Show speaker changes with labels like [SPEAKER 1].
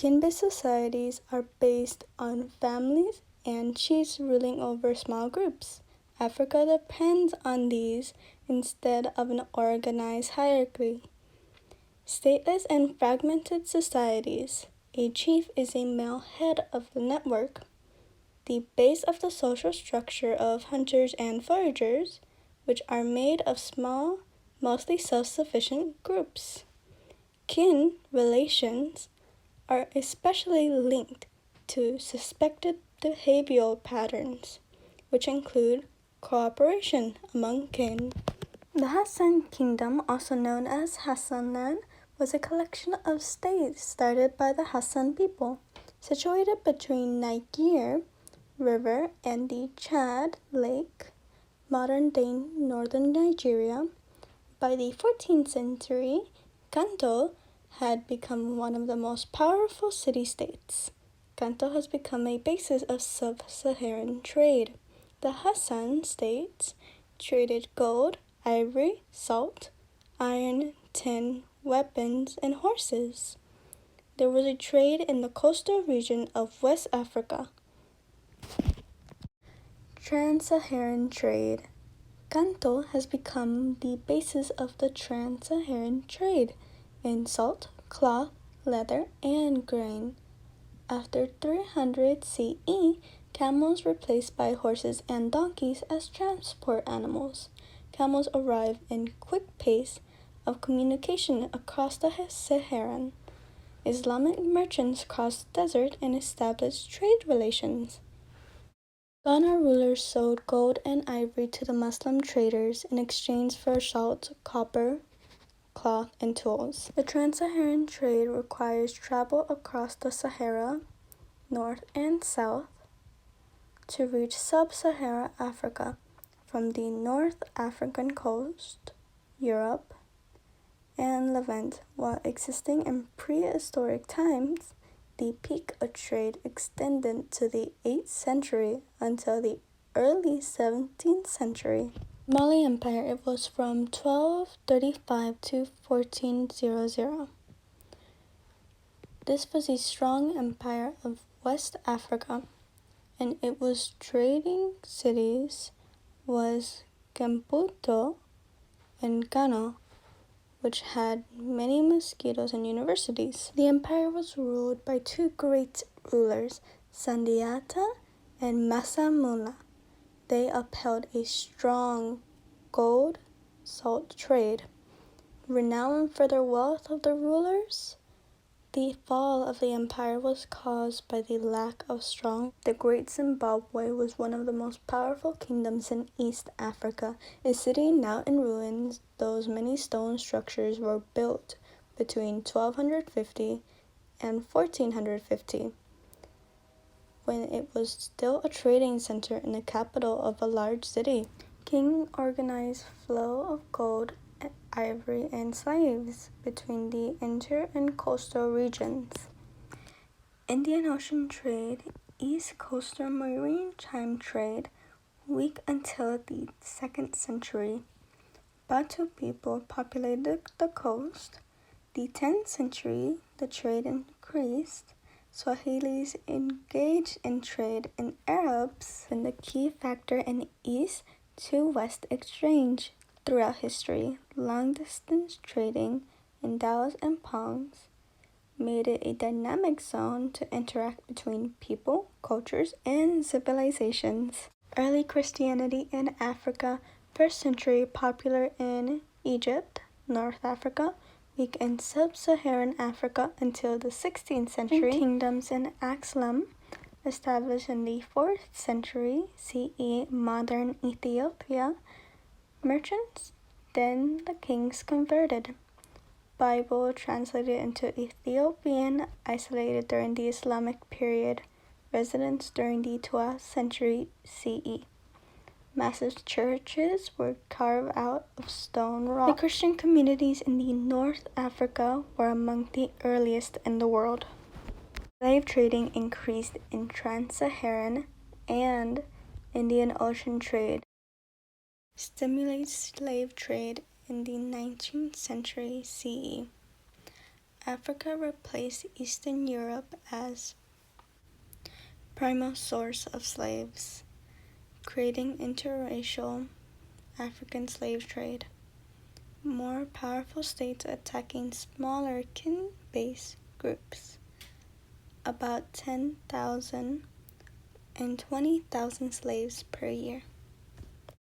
[SPEAKER 1] Kin-based societies are based on families and chiefs ruling over small groups. Africa depends on these instead of an organized hierarchy. Stateless and fragmented societies. A chief is a male head of the network, the base of the social structure of hunters and foragers, which are made of small, mostly self-sufficient groups. Kin relations are especially linked to suspected behavioral patterns, which include cooperation among kin. The Hassan Kingdom, also known as Hassanland, was a collection of states started by the Hassan people, situated between Niger River and the Chad Lake, modern-day northern Nigeria. By the 14th century, Kanto had become one of the most powerful city-states. Kanto has become a basis of sub-Saharan trade. The Hassan states traded gold, ivory, salt, iron, tin, weapons, and horses. There was a trade in the coastal region of West Africa. Trans-Saharan trade. Kanto has become the basis of the trans-Saharan trade in salt, cloth, leather, and grain. After 300 CE, camels replaced by horses and donkeys as transport animals. Camels arrive in quick pace of communication across the Saharan. Islamic merchants crossed the desert and established trade relations. Ghana rulers sold gold and ivory to the Muslim traders in exchange for salt, copper, cloth, and tools. The trans-Saharan trade requires travel across the Sahara, north and south, to reach sub-Saharan Africa from the North African coast, Europe, and Levant. While existing in prehistoric times, the peak of trade extended to the 8th century until the early 17th century. Mali Empire, it was from 1235 to 1400. This was a strong empire of West Africa, and it was trading cities was Maputo and Ghana, which had many mosquitoes and universities. The empire was ruled by two great rulers, Sandiata and Masamuna. They upheld a strong gold, salt trade. Renowned for their wealth of the rulers, the fall of the empire was caused by the lack of strong. The Great Zimbabwe was one of the most powerful kingdoms in East Africa. A city now in ruins, those many stone structures were built between 1250 and 1450, when it was still a trading center in the capital of a large city. King organized flow of gold, ivory, and slaves between the inter and coastal regions. Indian Ocean trade, East Coastal maritime trade, weak until the 2nd century. Bantu people populated the coast. The 10th century, the trade increased. Swahilis engaged in trade, and Arabs been the key factor in East to West exchange. Throughout history, long-distance trading in dhows and ponds made it a dynamic zone to interact between people, cultures, and civilizations. Early Christianity in Africa, 1st century, popular in Egypt, North Africa, weak in sub-Saharan Africa until the 16th century. Kingdoms in Axum, established in the 4th century CE, modern Ethiopia. Merchants, then the kings converted. Bible translated into Ethiopian, isolated during the Islamic period. Residents during the 12th century CE. Massive churches were carved out of stone rock. The Christian communities in the North Africa were among the earliest in the world. Slave trading increased in trans-Saharan and Indian Ocean trade. Stimulated slave trade in the 19th century CE. Africa replaced Eastern Europe as primary source of slaves, creating interracial African slave trade. More powerful states attacking smaller kin-based groups, about 10,000 and 20,000 slaves per year.